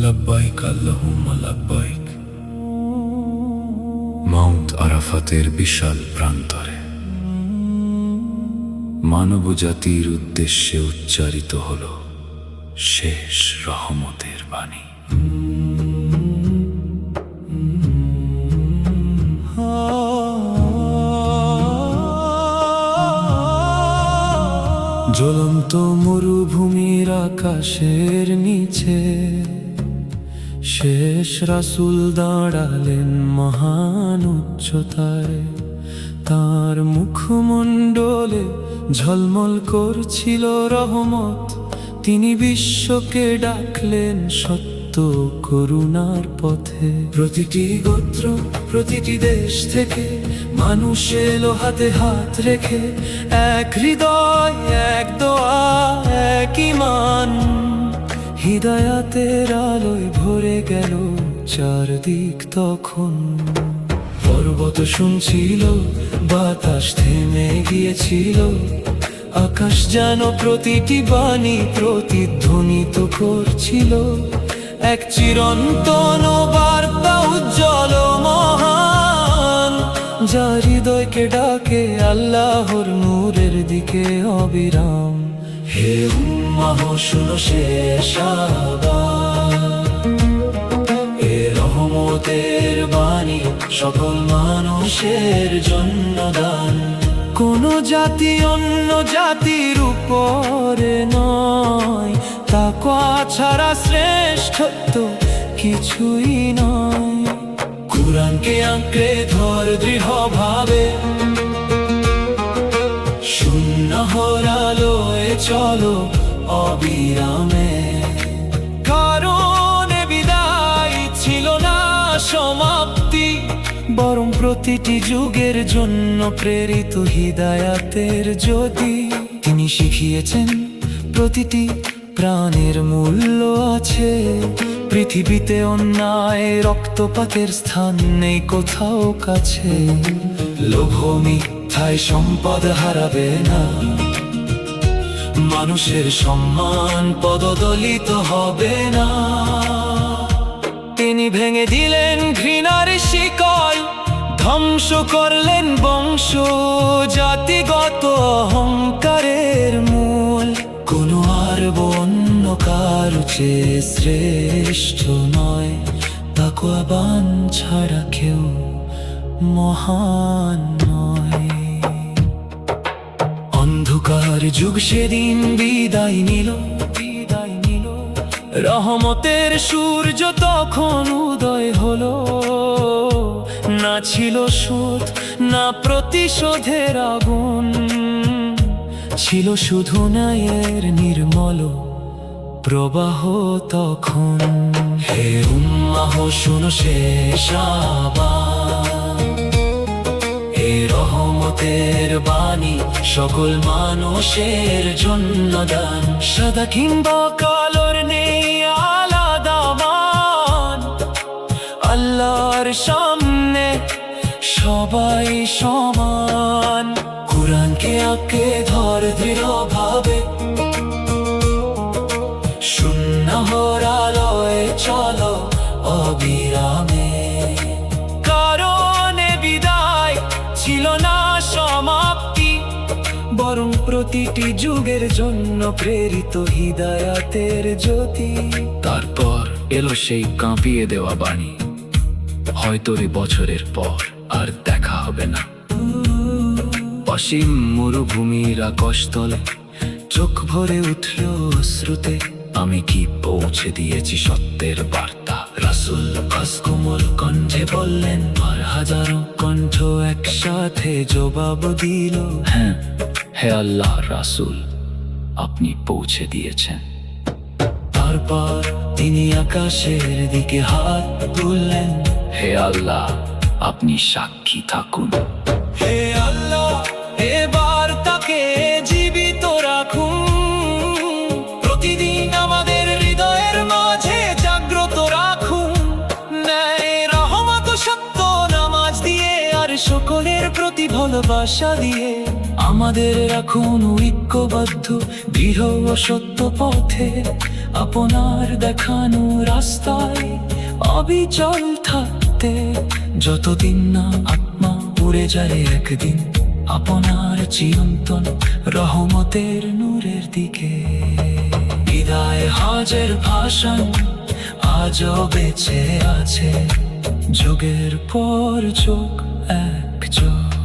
লব্বাইক আল্লাহুম্মা লব্বাইক। মাউন্ট আরাফাতের বিশাল প্রান্তরে মানবজাতির উদ্দেশ্যে উচ্চারিত হল শেষ রহমতের বাণী। জ্বলন্ত মরুভূমির আকাশের নিচে শেষ রাসূল দাঁড়ালেন মহান উচ্চতায়। তার মুখমণ্ডলে ঝলমল করছিল রহমত। তিনি বিশ্বকে ডাকলেন সত্য করুণার পথে। প্রতিটি গোত্র, প্রতিটি দেশ থেকে মানুষ এলো হাতে হাত রেখে, এক হৃদয়, এক দোয়া, এক ঈমান। হিদায়াতের আলোয় ভরে গেল চারদিক তখন। পর্বত শুনছিল, বাতাস থেমে গিয়েছিল, আকাশ যেন প্রতিটি বাণী প্রতিধ্বনিত করছিল। এক চিরন্তন বার্তা উজ্জ্বল মহান, যা হৃদয়কে ডাকে আল্লাহর নূরের দিকে অবিরাম। হে উম্মাহ শুনো শেষ আহ্বান, এ রহমতের বাণী সকল মানুষের জন্য দান। কোন জাতি অন্য জাতির উপরে নয়, তাকওয়া ছাড়া শ্রেষ্ঠত্ব কিছুই নয়। কুরআনকে আঁকড়ে ধর দৃঢ়ভাবে, সুন্নাহর আলোয় চলো অবিরামে। কারণ এ বিদায় ছিল না সমাপ্তি, বরং প্রতিটি যুগের জন্য প্রেরিত হিদায়াতের জ্যোতি। তিনি শিখিয়েছেন প্রতিটি প্রাণের মূল্য আছে। পৃথিবীতে অন্যায় রক্তপাতের স্থান নেই কোথাও কাছে। লোভ মিথ্যায় সম্পদ হারাবে না, মানুষের সম্মান পদদলিত হবে না। তিনি ভেঙে দিলেন ঘৃণার শিকল, ধ্বংস করলেন বংশ জাতিগত অহংকারের মূল। কোনো আর অন্য কারো চেয়ে শ্রেষ্ঠ নয়, তাকওয়াবান ছাড়া কেউ মহান নয়। অন্ধকার যুগ সেদিন বিদায় নিল, রহমতের সূর্য তখন উদয় হলো। না ছিল সুদ, না প্রতিশোধের আগুন, ছিল শুধু ন্যায়ের নির্মল প্রবাহ তখন। হে উম্মাহ শুনো শেষ আহ্বান, এ রহমতের বাণী সকল মানুষের জন্য দান। সাদা কিংবা কালোর নেই আলাদা মান, আল্লাহর সামনে সবাই সমান। কুরআনকে আঁকড়ে ধর দৃঢ়ভাবে, সুন্নাহর আলোয় চলো অবিরামে। কারণ এ বিদায় ছিল না সমাপ্তি, বরং প্রতিটি যুগের জন্য প্রেরিত হিদায়াতের জ্যোতি। তারপর এলো সেই কাঁপিয়ে দেওয়া বাণী, হয়তো এ বছরের পর আর দেখা হবে না। অসীম মরুভূমির আকাশতলে চোখ ভরে উঠল অশ্রুতে। আমি কি পৌঁছে দিয়েছি সত্যের বার্তা? রাসূল কোমল কণ্ঠে বললেন, আর হাজারো কণ্ঠ একসাথে জবাব দিল, হ্যাঁ, হে আল্লাহ রাসূল, আপনি পৌঁছে দিয়েছেন। তারপর তিনি আকাশের দিকে হাত তুললেন, হে আল্লাহ, আপনি সাক্ষী থাকুন। হে আল্লাহ, এবার তাকে জীবিত রাখুন। প্রতিদিন আমাদের হৃদয়ের মাঝে জাগ্রত রাখুন। ন্যায়, রহমত, সত্য নামাজ দিয়ে আর সকলের প্রতিফলন ভালোবাসা দিয়ে আমাদের রাখুন ঐক্যবদ্ধ দৃঢ় ও সত্য পথে। আপনার দেখানো রাস্তায় অবিচল থাকতে, যতদিন না আত্মা উড়ে যায় একদিন আপনার চিরন্তন রহমতের নূরের দিকে। বিদায় হজের ভাষণ আজও বেঁচে আছে, যুগের পর যুগ এক যুগ।